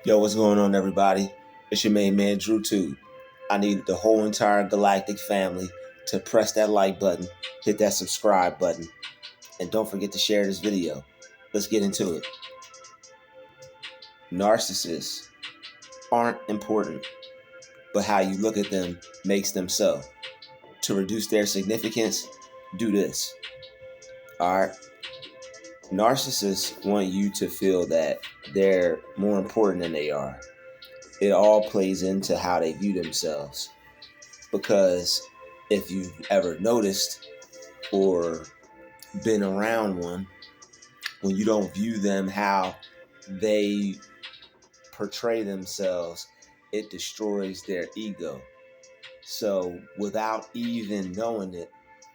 Yo, what's going on, everybody? It's your main man, Drew 2. I need the whole entire galactic family to press that like button, hit that subscribe button, and don't forget to share this video. Let's get into it. Narcissists aren't important, but how you look at them makes them so. To reduce their significance, do this. Alright? Narcissists want you to feel that they're more important than they are. It all plays into how they view themselves. Because if you've ever noticed or been around one, when you don't view them how they portray themselves, it destroys their ego. So without even knowing it,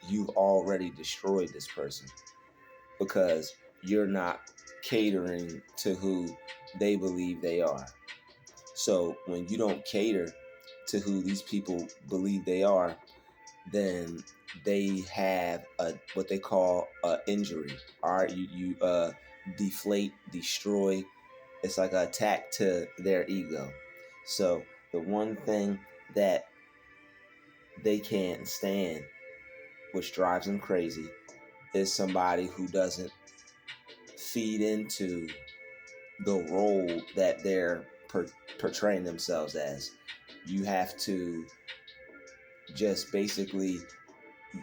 you've already destroyed this person because you're not catering to who they believe they are. So when you don't cater to who these people believe they are, then they have what they call an injury. All right, you deflate, destroy. It's like an attack to their ego. So the one thing that they can't stand, which drives them crazy, is somebody who doesn't feed into the role that they're portraying themselves as. You have to just basically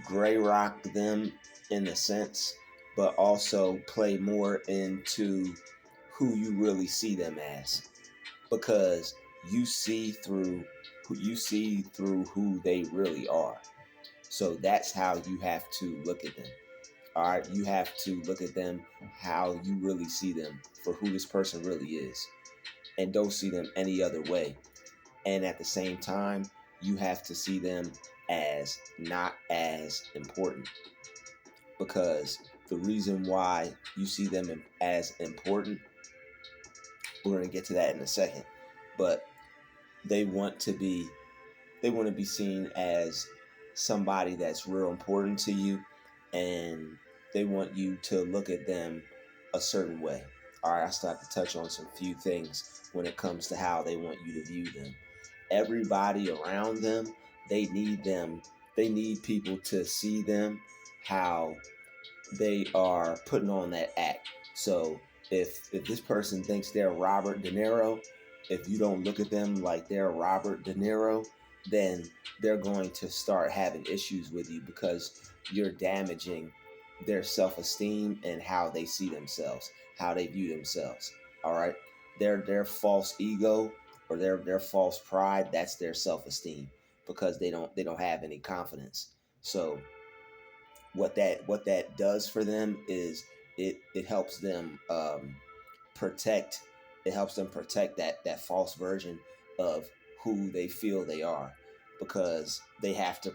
gray rock them in a sense, but also play more into who you really see them as, because you see through who they really are. So that's how you have to look at them. All right, you have to look at them how you really see them for who this person really is, and don't see them any other way. And at the same time, you have to see them as not as important, because the reason why you see them as important, we're going to get to that in a second, but they want to be seen as somebody that's real important to you, and they want you to look at them a certain way. All right, I start to touch on some few things when it comes to how they want you to view them. Everybody around them, they need people to see them how they are putting on that act. So if this person thinks they're Robert De Niro, if you don't look at them like they're Robert De Niro, then they're going to start having issues with you because you're damaging their self-esteem and how they see themselves, how they view themselves. All right, their false ego or their false pride, that's their self-esteem, because they don't have any confidence. So what that does for them is it helps them protect that false version of who they feel they are, because they have to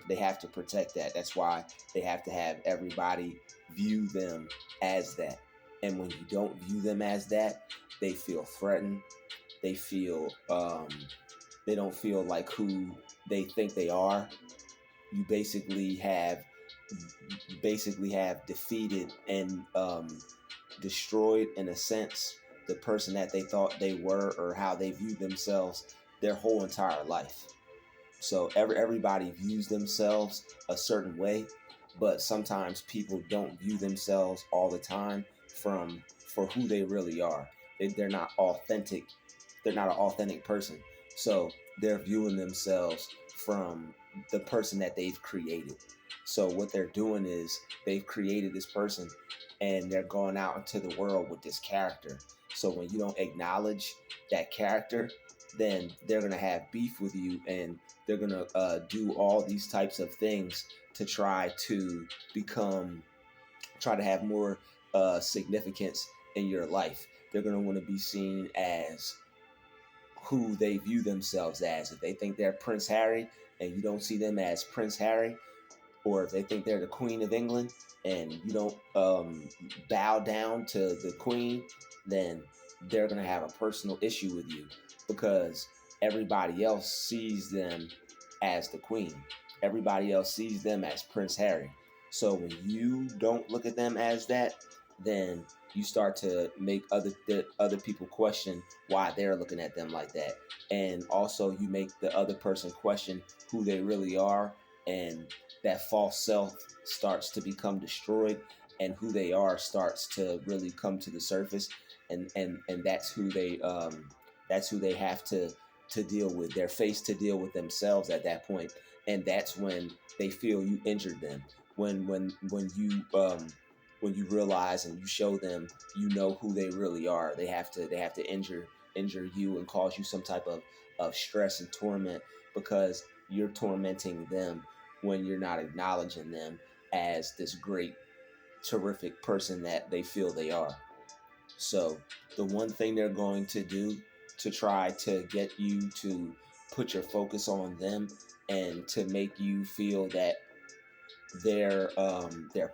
protect that. That's why they have to have everybody view them as that. And when you don't view them as that, they feel threatened. They feel they don't feel like who they think they are. You basically have defeated and destroyed, in a sense, the person that they thought they were or how they viewed themselves their whole entire life. So everybody views themselves a certain way, but sometimes people don't view themselves all the time for who they really are. They're not authentic. They're not an authentic person. So they're viewing themselves from the person that they've created. So what they're doing is they've created this person and they're going out into the world with this character. So when you don't acknowledge that character, then they're going to have beef with you, and they're going to do all these types of things to try to have more significance in your life. They're going to want to be seen as who they view themselves as. If they think they're Prince Harry and you don't see them as Prince Harry, or if they think they're the Queen of England and you don't bow down to the Queen, then they're going to have a personal issue with you, because everybody else sees them as the Queen. Everybody else sees them as Prince Harry. So when you don't look at them as that, then you start to make other people question why they're looking at them like that. And also you make the other person question who they really are, and that false self starts to become destroyed, and who they are starts to really come to the surface. And that's who they have to deal with. They're faced to deal with themselves at that point, and that's when they feel you injured them. When you realize and you show them, you know who they really are. They have to injure you and cause you some type of stress and torment, because you're tormenting them when you're not acknowledging them as this great, terrific person that they feel they are. So the one thing they're going to do to try to get you to put your focus on them and to make you feel that they're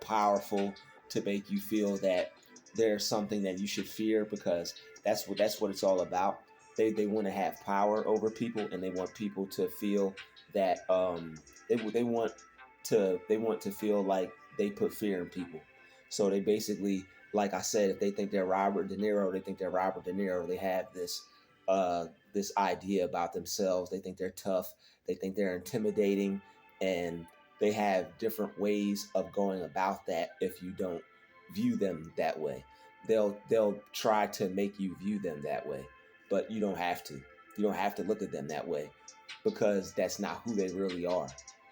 powerful, to make you feel that they're something that you should fear, because that's what it's all about. They want to have power over people, and they want people to feel that they want to feel like they put fear in people. So they basically, like I said, if they think they're Robert De Niro, they think they're Robert De Niro. They have this idea about themselves. They think they're tough. They think they're intimidating, and they have different ways of going about that. If you don't view them that way, they'll try to make you view them that way, but you don't have to. You don't have to look at them that way, because that's not who they really are.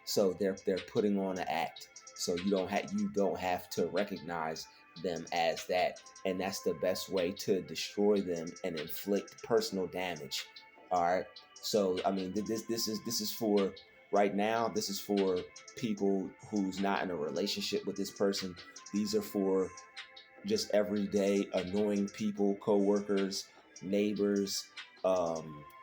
So they're putting on an act. So you don't have to recognize them as that, and that's the best way to destroy them and inflict personal damage. All right. So I mean, this is for right now. This is for people who's not in a relationship with this person. These are for just everyday annoying people, coworkers, neighbors.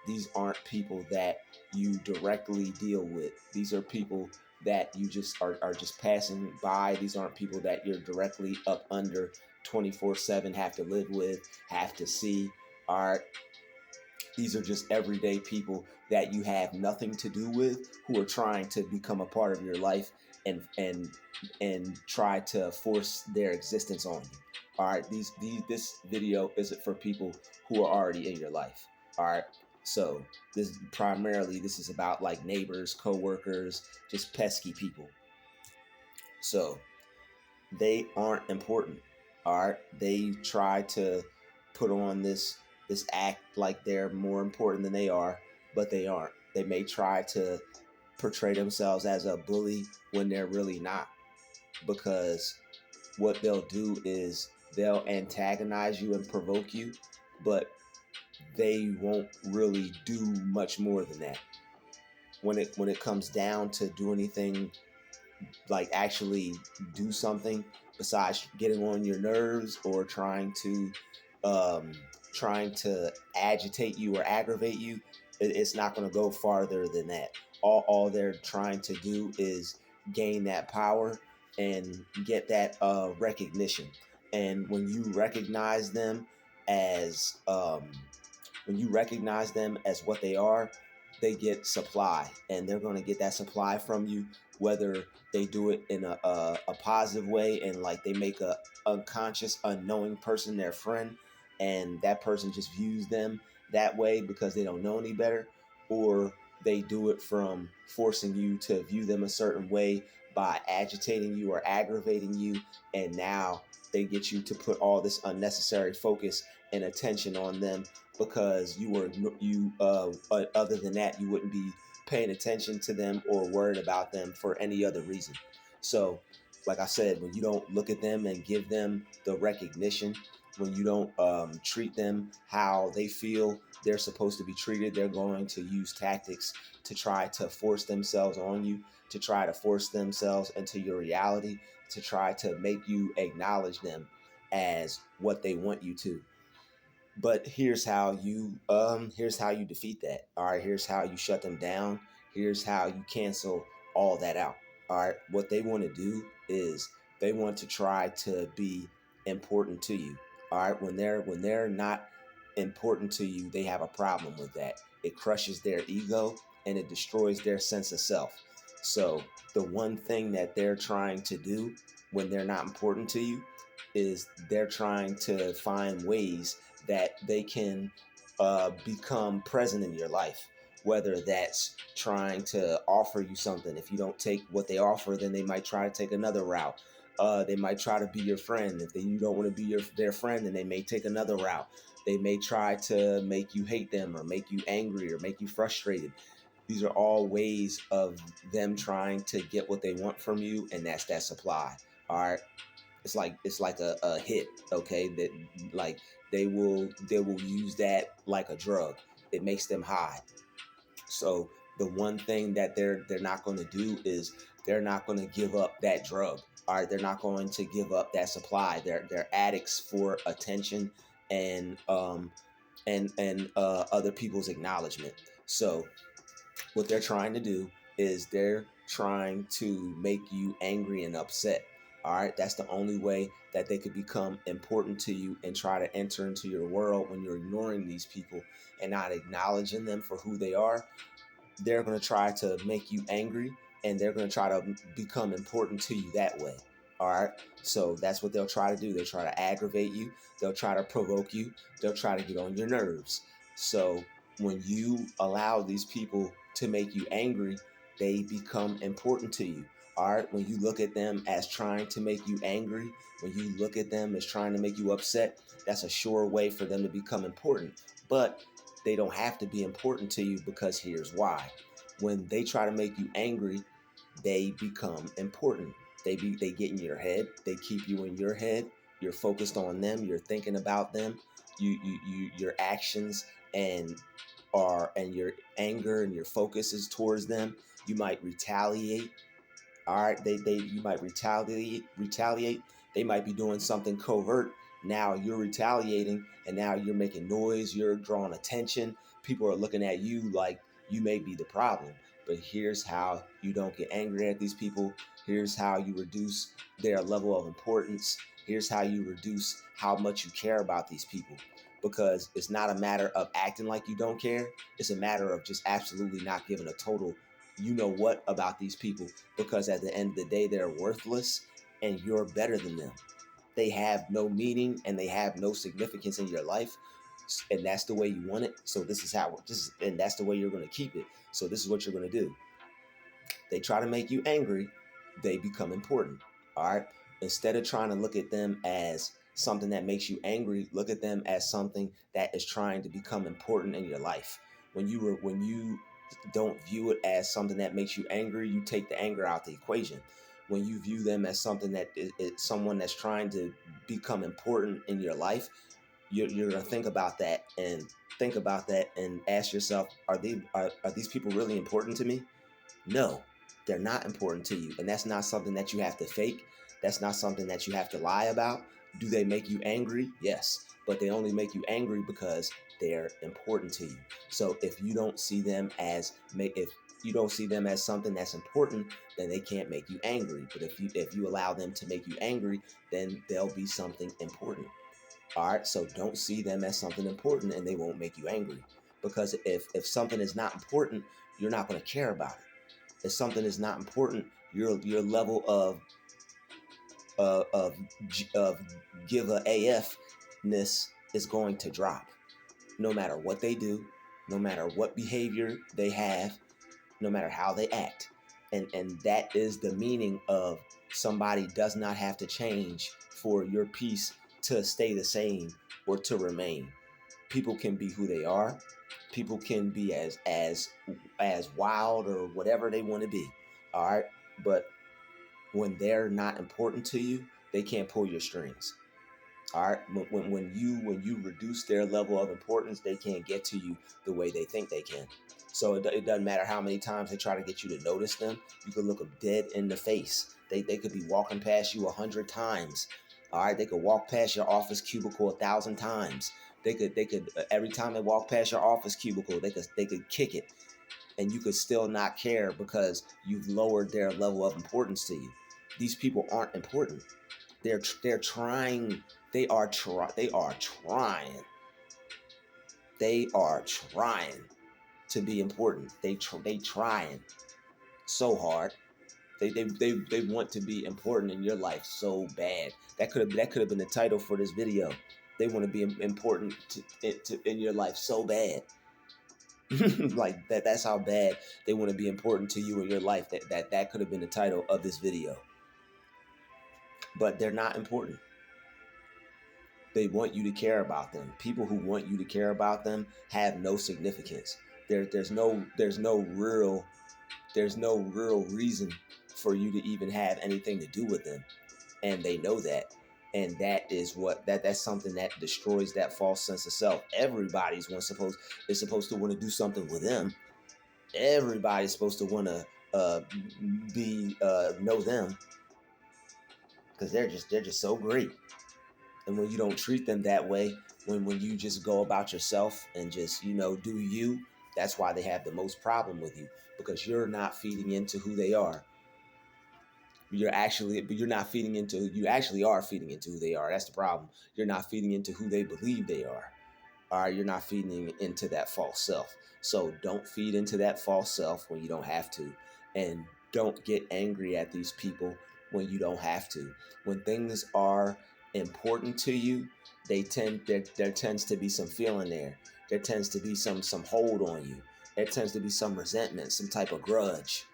These aren't people that you directly deal with. These are people that you just are just passing by. These aren't people that you're directly up under 24/7, have to live with, have to see. Are These are just everyday people that you have nothing to do with, who are trying to become a part of your life, and try to force their existence on you. All right, this video isn't for people who are already in your life. All right, so this is about like neighbors, coworkers, just pesky people. So they aren't important. All right, they try to put on this act like they're more important than they are, but they aren't. They may try to portray themselves as a bully when they're really not, because what they'll do is they'll antagonize you and provoke you, but they won't really do much more than that. When it comes down to do anything, like actually do something besides getting on your nerves or um, trying to agitate you or aggravate you, it's not going to go farther than that. All they're trying to do is gain that power and get that recognition. And as when you recognize them as what they are, they get supply, and they're going to get that supply from you, whether they do it in a positive way, and like they make a unconscious, unknowing person their friend, and that person just views them that way because they don't know any better, or they do it from forcing you to view them a certain way by agitating you or aggravating you, and now they get you to put all this unnecessary focus and attention on them, because other than that, you wouldn't be paying attention to them or worried about them for any other reason. So like I said, when you don't look at them and give them the recognition, when you don't treat them how they feel they're supposed to be treated, they're going to use tactics to try to force themselves on you, to try to force themselves into your reality, to try to make you acknowledge them as what they want you to. But here's how you defeat that. All right, here's how you shut them down. Here's how you cancel all that out. All right, what they want to do is they want to try to be important to you. All right, when they're not important to you, they have a problem with that. It crushes their ego and it destroys their sense of self. So the one thing that they're trying to do when they're not important to you is they're trying to find ways that they can become present in your life. Whether that's trying to offer you something. If you don't take what they offer, then they might try to take another route. They might try to be your friend. If you don't want to be their friend, then they may take another route. They may try to make you hate them or make you angry or make you frustrated. These are all ways of them trying to get what they want from you, and that's that supply. All right. It's like a hit, okay? That like they will use that like a drug. It makes them high. So the one thing that they're not going to do is they're not going to give up that drug. All right, they're not going to give up that supply. They're addicts for attention and other people's acknowledgement. So what they're trying to do is they're trying to make you angry and upset. All right, that's the only way that they could become important to you and try to enter into your world. When you're ignoring these people and not acknowledging them for who they are, they're going to try to make you angry, and they're going to try to become important to you that way. All right. So that's what they'll try to do. They'll try to aggravate you. They'll try to provoke you. They'll try to get on your nerves. So when you allow these people to make you angry, they become important to you. All right. When you look at them as trying to make you angry, when you look at them as trying to make you upset, that's a sure way for them to become important. But they don't have to be important to you, because here's why. When they try to make you angry, they become important. They get in your head. They keep you in your head. You're focused on them. You're thinking about them. Your actions and your anger and your focus is towards them. You might retaliate. All right, you might retaliate. They might be doing something covert. Now you're retaliating, and now you're making noise. You're drawing attention. People are looking at you like you may be the problem. But here's how you don't get angry at these people. Here's how you reduce their level of importance. Here's how you reduce how much you care about these people. Because it's not a matter of acting like you don't care. It's a matter of just absolutely not giving a total you know what about these people, because at the end of the day, they're worthless and you're better than them. They have no meaning and they have no significance in your life, and that's the way you want it. So and that's the way you're going to keep it. So this is what you're going to do. They try to make you angry, they become important. All right. Instead of trying to look at them as something that makes you angry, look at them as something that is trying to become important in your life. When you don't view it as something that makes you angry, you take the anger out the equation. When you view them as something that is someone that's trying to become important in your life, you're going to think about that and ask yourself, are these people really important to me? No, they're not important to you. And that's not something that you have to fake. That's not something that you have to lie about. Do they make you angry? Yes. But they only make you angry because they're important to you. So if you don't see them as something that's important, then they can't make you angry. But if you allow them to make you angry, then they'll be something important. All right. So don't see them as something important, and they won't make you angry. Because if something is not important, you're not going to care about it. If something is not important, your level of give a AF-ness is going to drop. No matter what they do, no matter what behavior they have, no matter how they act. And that is the meaning of somebody does not have to change for your peace to stay the same or to remain. People can be who they are. People can be as wild or whatever they want to be. All right. But when they're not important to you, they can't pull your strings. All right. When you reduce their level of importance, they can't get to you the way they think they can. So it doesn't matter how many times they try to get you to notice them. You could look them dead in the face. They could be walking past you 100 times. All right. They could walk past your office cubicle 1,000 times. They could every time they walk past your office cubicle, they could kick it, and you could still not care because you've lowered their level of importance to you. These people aren't important. They're trying. They are trying. They are trying to be important. They trying so hard. They want to be important in your life so bad. That could have been the title for this video. They want to be important in your life so bad. Like that's how bad they want to be important to you in your life. That could have been the title of this video. But they're not important. They want you to care about them. People who want you to care about them have no significance. There's no real reason for you to even have anything to do with them, and they know that. And that is that's something that destroys that false sense of self. Everybody's supposed to want to do something with them. Everybody's supposed to want to know them, because they're just so great. And when you don't treat them that way, when you just go about yourself and just do you, that's why they have the most problem with you, because you're not feeding into who they are. You actually are feeding into who they are. That's the problem. You're not feeding into who they believe they are. All right, you're not feeding into that false self. So don't feed into that false self when you don't have to, and don't get angry at these people when you don't have to. When things are important to you, there tends to be some feeling there. There tends to be some hold on you. There tends to be some resentment, some type of grudge,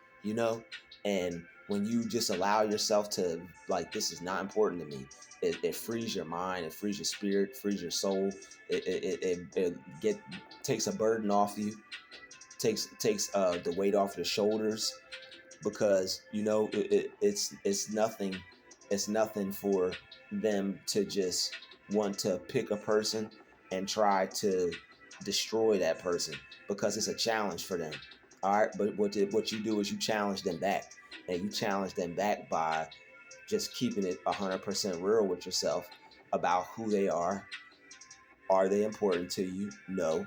and when you just allow yourself to, like, this is not important to me, it frees your mind, it frees your spirit, frees your soul. It takes a burden off you, takes the weight off your shoulders, because it's nothing for them to just want to pick a person and try to destroy that person, because it's a challenge for them. All right, but what you do is you challenge them back, and you challenge them back by just keeping it 100% real with yourself about who they are. Are they important to you? No.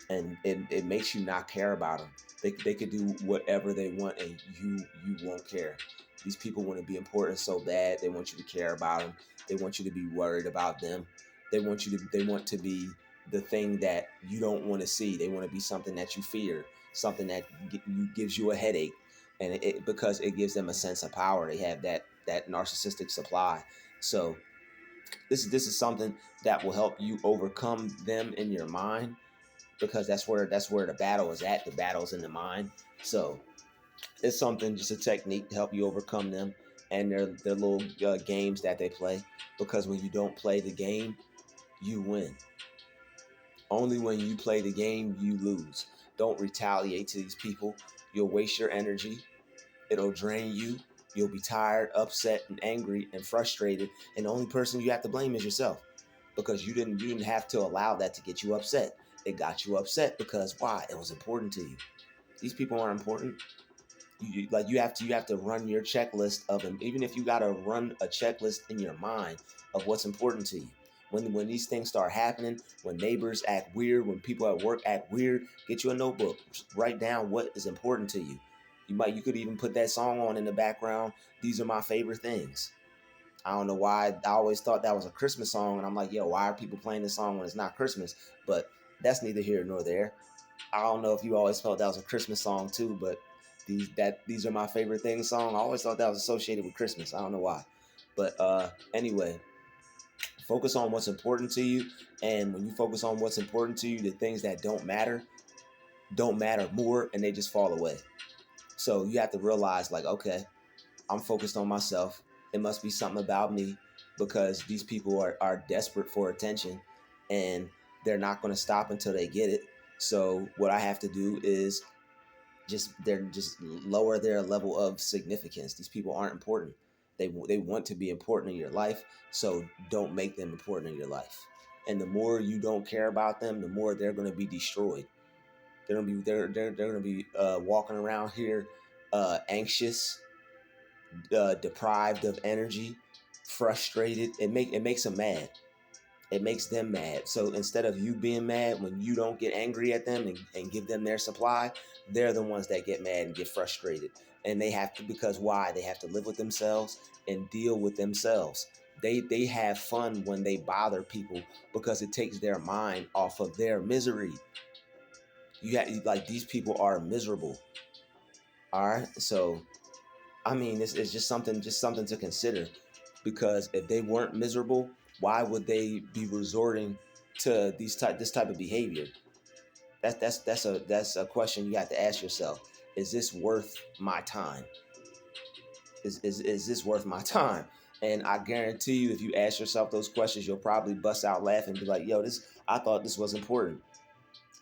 And it makes you not care about them. They could do whatever they want, and you won't care. These people want to be important so bad. They want you to care about them. They want you to be worried about them. They want to be the thing that you don't want to see. They want to be something that you fear, something that gives you a headache, and because it gives them a sense of power. They have that narcissistic supply. So this is something that will help you overcome them in your mind, because that's where the battle is at. The battle's in the mind. So it's something, just a technique to help you overcome them and their little games that they play. Because when you don't play the game, you win. Only when you play the game, you lose. Don't retaliate to these people. You'll waste your energy. It'll drain you. You'll be tired, upset, and angry, and frustrated. And the only person you have to blame is yourself, because you didn't have to allow that to get you upset. It got you upset because why? It was important to you. These people aren't important. You have to run your checklist of them. Even if you got to run a checklist in your mind of what's important to you. When these things start happening, when neighbors act weird, when people at work act weird, get you a notebook. Write down what is important to you. You could even put that song on in the background. These are my favorite things. I don't know why I always thought that was a Christmas song, and I'm like, yo, why are people playing this song when it's not Christmas? But that's neither here nor there. I don't know if you always felt that was a Christmas song too, but these are my favorite things song. I always thought that was associated with Christmas. I don't know why. But anyway, focus on what's important to you. And when you focus on what's important to you, the things that don't matter more, and they just fall away. So you have to realize, like, okay, I'm focused on myself. It must be something about me, because these people are desperate for attention, and they're not going to stop until they get it. So what I have to do is just lower their level of significance. These people aren't important. They want to be important in your life, so don't make them important in your life. And the more you don't care about them, the more they're going to be destroyed. They're going to be walking around here anxious, deprived of energy, frustrated. It makes them mad. It makes them mad. So instead of you being mad when you don't get angry at them and give them their supply, they're the ones that get mad and get frustrated. And they have to, because why? They have to live with themselves and deal with themselves. They have fun when they bother people, because it takes their mind off of their misery. These people are miserable. All right. So I mean, it's just something to consider, because if they weren't miserable, why would they be resorting to this type of behavior? That's a question you have to ask yourself. Is this worth my time? Is this worth my time? And I guarantee you, if you ask yourself those questions, you'll probably bust out laughing and be like, yo, this, I thought this was important.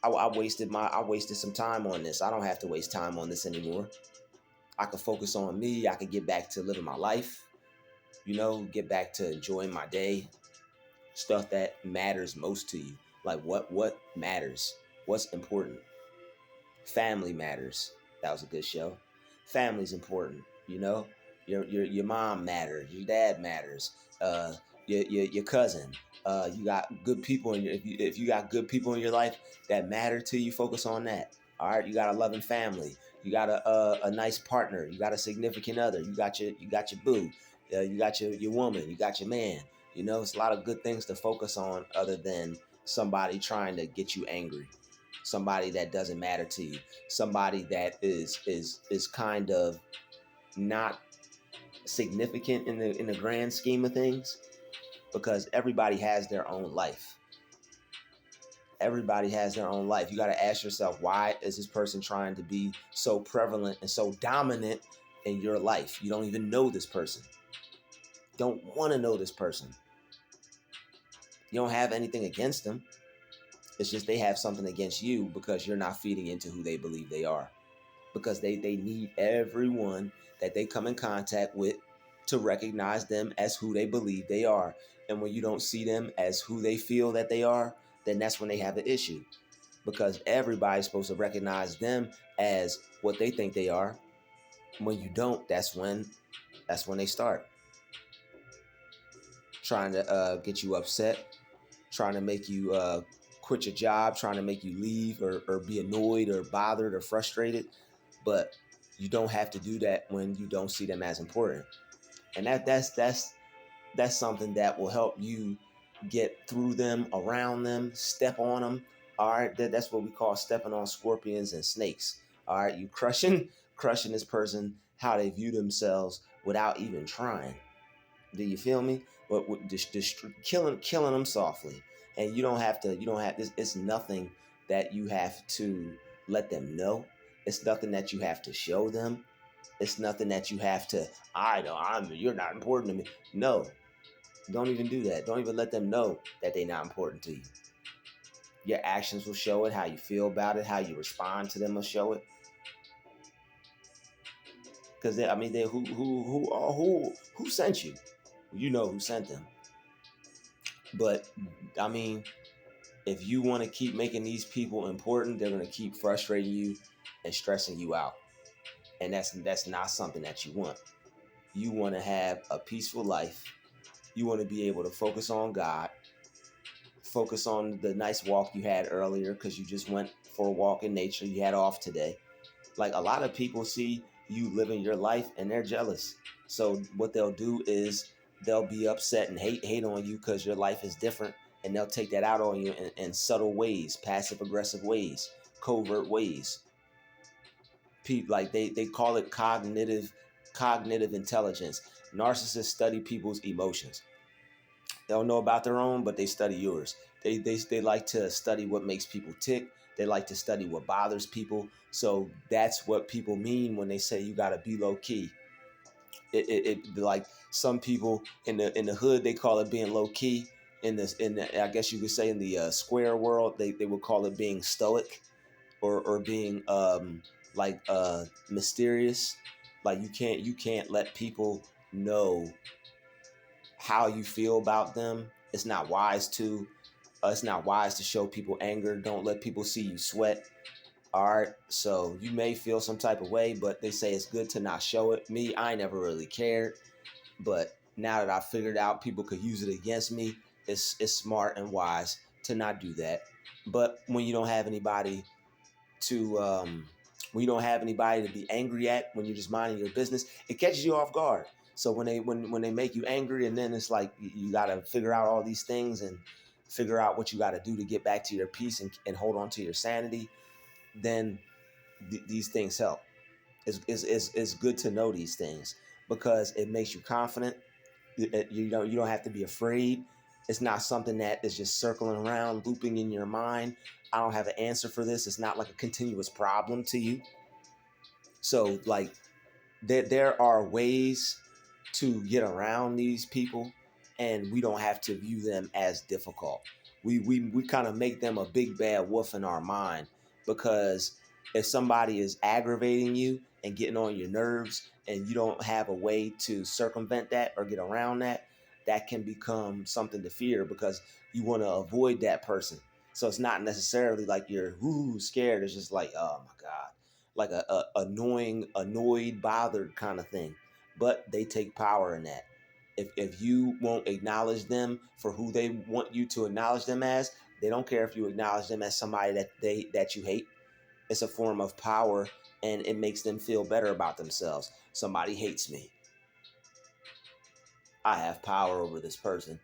I wasted some time on this. I don't have to waste time on this anymore. I could focus on me. I could get back to living my life, get back to enjoying my day, stuff that matters most to you. Like what matters? What's important? Family matters. That was a good show. Family's important. Your mom matters. Your dad matters. Uh, your cousin. You got good people in your. If you got good people in your life that matter to you, focus on that. All right. You got a loving family. You got a nice partner. You got a significant other. You got your boo. You got your woman. You got your man. It's a lot of good things to focus on other than somebody trying to get you angry, somebody that doesn't matter to you, somebody that is kind of not significant in the grand scheme of things, because everybody has their own life. Everybody has their own life. You got to ask yourself, why is this person trying to be so prevalent and so dominant in your life? You don't even know this person. You don't want to know this person. You don't have anything against them. It's just they have something against you because you're not feeding into who they believe they are. Because they need everyone that they come in contact with to recognize them as who they believe they are. And when you don't see them as who they feel that they are, then that's when they have an issue. Because everybody's supposed to recognize them as what they think they are. When you don't, that's when they start trying to get you upset, trying to make you quit your job, trying to make you leave, or be annoyed or bothered or frustrated. But you don't have to do that when you don't see them as important. And that's something that will help you get through them, around them, step on them. All right, that's what we call stepping on scorpions and snakes. All right, you crushing this person, how they view themselves without even trying. Do you feel me? But just killing them softly. And you don't have this. It's nothing that you have to let them know. It's nothing that you have to show them. It's nothing that you have to. You're not important to me. No, don't even do that. Don't even let them know that they're not important to you. Your actions will show it. How you feel about it, how you respond to them will show it. Because who sent you? You know who sent them. But I mean, if you want to keep making these people important, they're going to keep frustrating you and stressing you out. And that's not something that you want. You want to have a peaceful life. You want to be able to focus on God, focus on the nice walk you had earlier because you just went for a walk in nature. You had off today. Like, a lot of people see you living your life and they're jealous. So what they'll do is they'll be upset and hate on you because your life is different, and they'll take that out on you in subtle ways, passive aggressive ways, covert ways. People, like, they call it cognitive intelligence. Narcissists study people's emotions. They don't know about their own, but they study yours. They like to study what makes people tick. They like to study what bothers people. So that's what people mean when they say you gotta be low key. It like, some people in the hood, they call it being low key. I guess you could say in the square world, they would call it being stoic, or being like mysterious. Like, you can't let people know how you feel about them. It's not wise to. It's not wise to show people anger. Don't let people see you sweat. All right. So you may feel some type of way, but they say it's good to not show it. Me, I never really cared. But now that I figured out people could use it against me, it's smart and wise to not do that. But when you don't have anybody to to be angry at, when you're just minding your business, it catches you off guard. So when they make you angry, and then it's like you got to figure out all these things and figure out what you got to do to get back to your peace and hold on to your sanity, then these things help. It's good to know these things because it makes you confident. You don't have to be afraid. It's not something that is just circling around, looping in your mind. I don't have an answer for this. It's not like a continuous problem to you. So like there are ways to get around these people, and we don't have to view them as difficult. We kind of make them a big bad wolf in our mind, because if somebody is aggravating you and getting on your nerves and you don't have a way to circumvent that or get around that, that can become something to fear because you want to avoid that person. So it's not necessarily like you're scared. It's just like, oh my God, like a annoying, annoyed, bothered kind of thing. But they take power in that. If you won't acknowledge them for who they want you to acknowledge them as, they don't care if you acknowledge them as somebody that you hate. It's a form of power, and it makes them feel better about themselves. Somebody hates me. I have power over this person.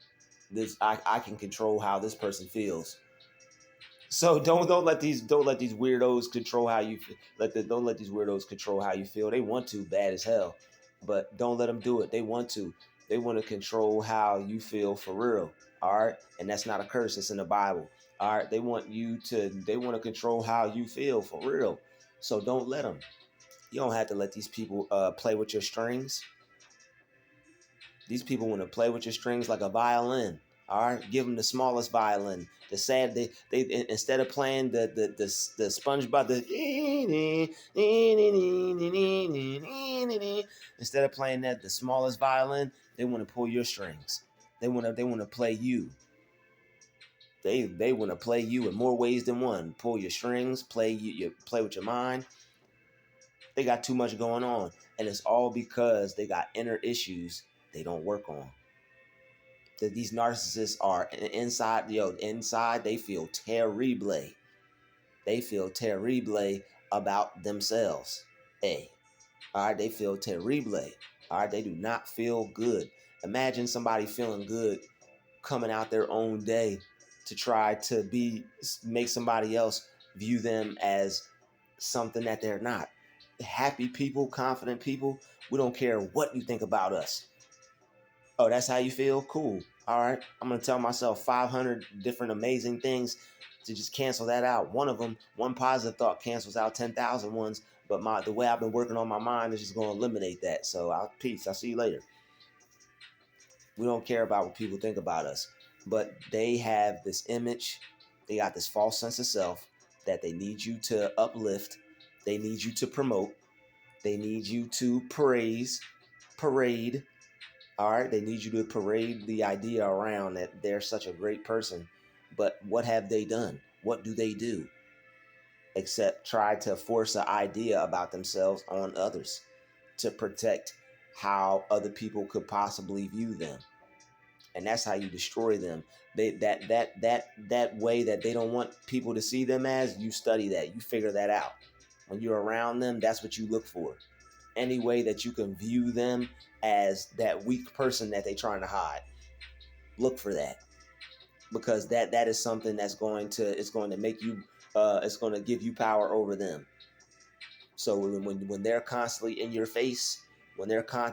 I can control how this person feels. So don't let these weirdos control how you feel. Don't let these weirdos control how you feel. They want to bad as hell, but don't let them do it. They want to. They want to control how you feel for real. All right, and that's not a curse. It's in the Bible. All right, they want to control how you feel for real. So don't let them. You don't have to let these people play with your strings. These people want to play with your strings like a violin. All right, give them the smallest violin. The sad they instead of playing the SpongeBob instead of playing the smallest violin, they want to pull your strings. They want to play you. They want to play you in more ways than one. Pull your strings, play you play with your mind. They got too much going on, and it's all because they got inner issues they don't work on. That these narcissists are inside they feel terrible. They feel terrible about themselves. Hey, all right, they feel terrible. All right, they do not feel good. Imagine somebody feeling good coming out their own day to try to make somebody else view them as something that they're not. Happy people, confident people, we don't care what you think about us. Oh, that's how you feel? Cool. All right. I'm going to tell myself 500 different amazing things to just cancel that out. One positive thought cancels out 10,000 ones. But the way I've been working on my mind is just going to eliminate that. So peace. I'll see you later. We don't care about what people think about us. But they have this image. They got this false sense of self that they need you to uplift. They need you to promote. They need you to parade. All right, they need you to parade the idea around that they're such a great person. But what have they done? What do they do? Except try to force an idea about themselves on others to protect how other people could possibly view them. And that's how you destroy them. That way that they don't want people to see them as, you study that, you figure that out. When you're around them, that's what you look for. Any way that you can view them as that weak person that they're trying to hide, look for that, because that is something that's going to make you it's going to give you power over them. So when they're constantly in your face,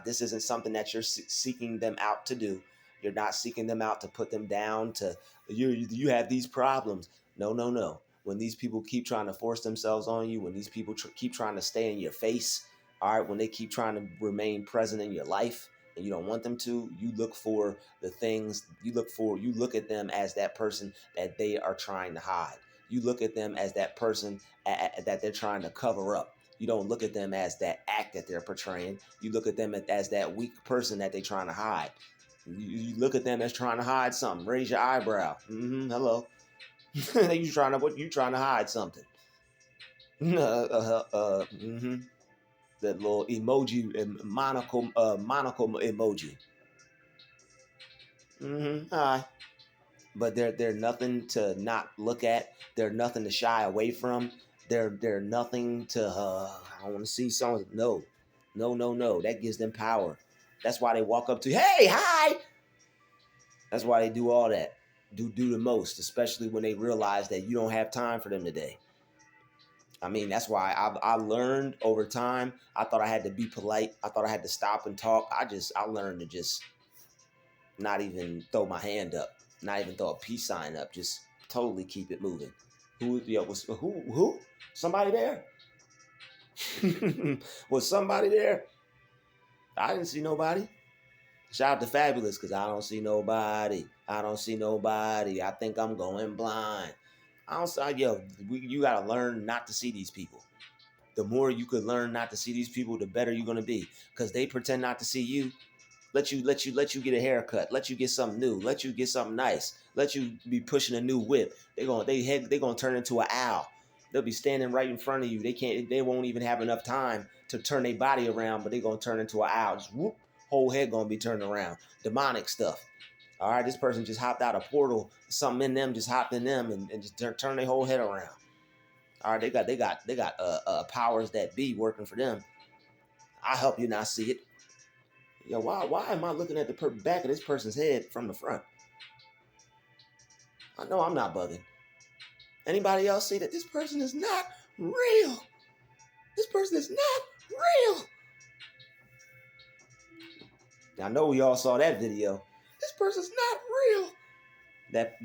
this isn't something that you're seeking them out to do. You're not seeking them out to put them down, to you have these problems. No. When these people keep trying to force themselves on you, when these people keep trying to stay in your face, all right, when they keep trying to remain present in your life and you don't want them to, you look for the things you look at them as that person that they are trying to hide. You look at them as that person that they're trying to cover up. You don't look at them as that act that they're portraying. You look at them as that weak person that they're trying to hide. You look at them as trying to hide something. Raise your eyebrow. Hello. You trying to hide something. That little emoji, monocle emoji. Hi. But they're nothing to not look at. They're nothing to shy away from. They're nothing to I want to see someone. No. That gives them power. That's why they walk up to you, hey, hi. That's why they do all that. Do the most, especially when they realize that you don't have time for them today. I mean, that's why I learned over time. I thought I had to be polite. I thought I had to stop and talk. I learned to just not even throw my hand up, not even throw a peace sign up. Just totally keep it moving. Who? Somebody there? Was somebody there? I didn't see nobody. Shout out to Fabulous, because I don't see nobody. I don't see nobody. I think I'm going blind. I don't see, you got to learn not to see these people. The more you could learn not to see these people, the better you're going to be, because they pretend not to see you. Let you get a haircut. Let you get something new. Let you get something nice. Let you be pushing a new whip. They're gonna turn into an owl. They'll be standing right in front of you. They won't even have enough time to turn their body around, but they're gonna turn into an owl. Just whoop, whole head gonna be turned around. Demonic stuff. All right, this person just hopped out a portal. Something in them just hopped in them and just turn their whole head around. All right, they got powers that be working for them. I help you not see it. Yo, why am I looking at the back of this person's head from the front? I know I'm not bugging. Anybody else see that this person is not real? This person is not real. I know we all saw that video. This person's not real. That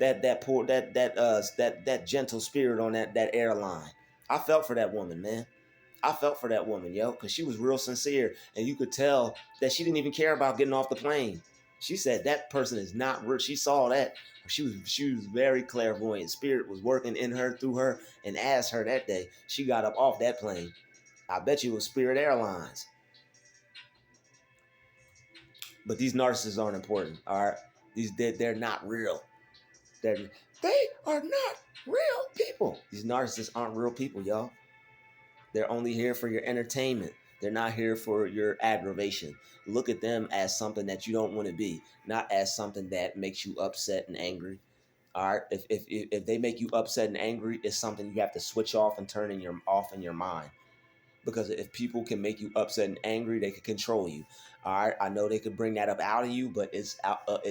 gentle spirit on that airline. I felt for that woman, man. I felt for that woman, yo, because she was real sincere, and you could tell that she didn't even care about getting off the plane. She said that person is not real. She saw that. She was very clairvoyant. Spirit was working in her, through her, and as her that day. She got up off that plane. I bet you it was Spirit Airlines. But these narcissists aren't important. All right, they're not real. They are not real people. These narcissists aren't real people, y'all. They're only here for your entertainment. They're not here for your aggravation. Look at them as something that you don't want to be, not as something that makes you upset and angry. All right. If they make you upset and angry, it's something you have to switch off and turn off in your mind. Because if people can make you upset and angry, they can control you. All right, I know they could bring that up out of you, but it's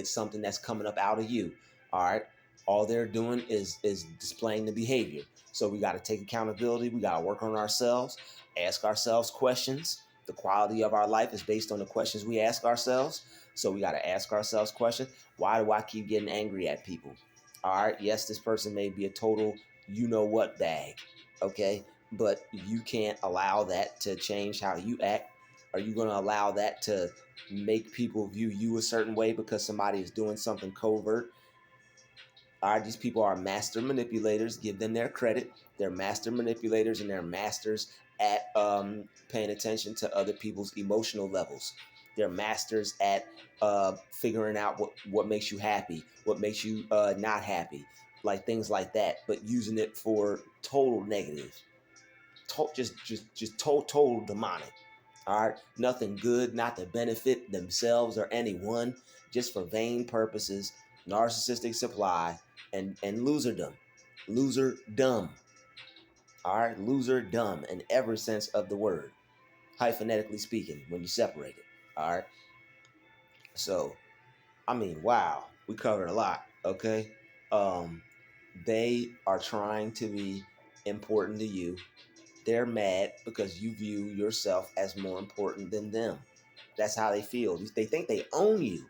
something that's coming up out of you. All right, all they're doing is displaying the behavior. So we got to take accountability. We got to work on ourselves, ask ourselves questions. The quality of our life is based on the questions we ask ourselves. So we got to ask ourselves questions. Why do I keep getting angry at people? All right, yes, this person may be a total you know what bag. Okay, but you can't allow that to change how you act. Are you going to allow that to make people view you a certain way because somebody is doing something covert? All right, these people are master manipulators. Give them their credit. They're master manipulators, and they're masters at paying attention to other people's emotional levels. They're masters at figuring out what makes you happy, what makes you not happy, like things like that, but using it for total negative. Total demonic. All right, nothing good, not to benefit themselves or anyone, just for vain purposes, narcissistic supply, and loser dumb. All right, loser dumb in every sense of the word, hyphenetically speaking, when you separate it. All right, so I mean, wow, we covered a lot. Okay, um, they are trying to be important to you. They're mad because you view yourself as more important than them. That's how they feel. They think they own you.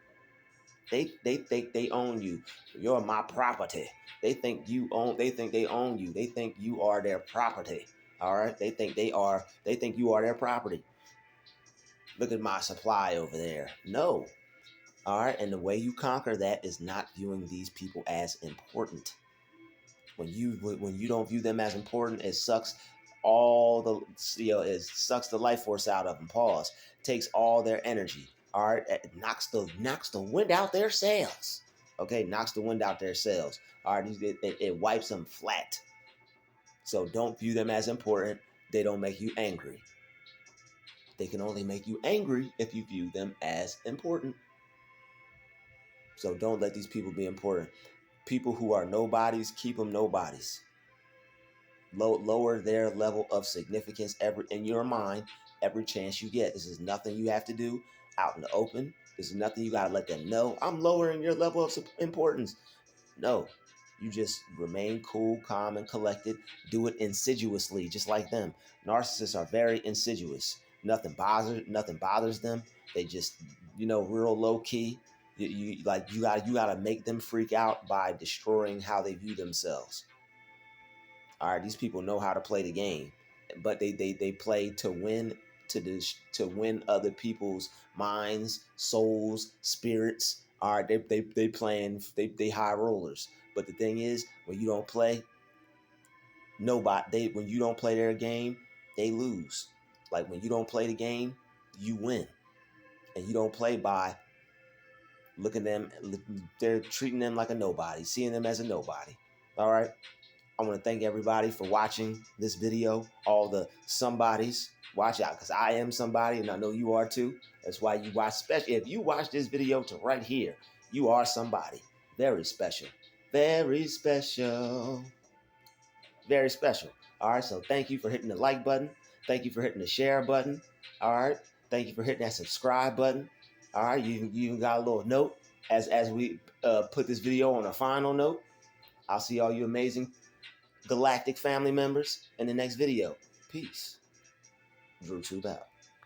They think they own you. You're my property. They think they own you. They think you are their property. All right? They think you are their property. Look at my supply over there. No. All right? And the way you conquer that is not viewing these people as important. When you don't view them as important, it sucks it sucks the life force out of them. Pause. Takes all their energy. All right, it knocks the wind out their sails. Okay, knocks the wind out their sails. All right, it wipes them flat. So don't view them as important. They don't make you angry. They can only make you angry if you view them as important. So don't let these people be important. People who are nobodies, keep them nobodies. Lower their level of significance in your mind every chance you get. This is nothing you have to do out in the open. This is nothing you got to let them know. I'm lowering your level of importance. No. You just remain cool, calm, and collected. Do it insidiously, just like them. Narcissists are very insidious. Nothing bothers them. They just, real low key. You gotta make them freak out by destroying how they view themselves. All right, these people know how to play the game, but they play to win, to win other people's minds, souls, spirits. All right, they playing, they high rollers. But the thing is, when you don't play, when you don't play their game, they lose. Like when you don't play the game, you win, and you don't play by looking them. They're treating them like a nobody, seeing them as a nobody. All right. I want to thank everybody for watching this video. All the somebodies, watch out, because I am somebody, and I know you are too. That's why you watch. Especially if you watch this video to right here, you are somebody very special, very special, very special. All right. So thank you for hitting the like button. Thank you for hitting the share button. All right. Thank you for hitting that subscribe button. All right. You even got a little note as we put this video on a final note. I'll see all you amazing galactic family members in the next video. Peace. DoThis out.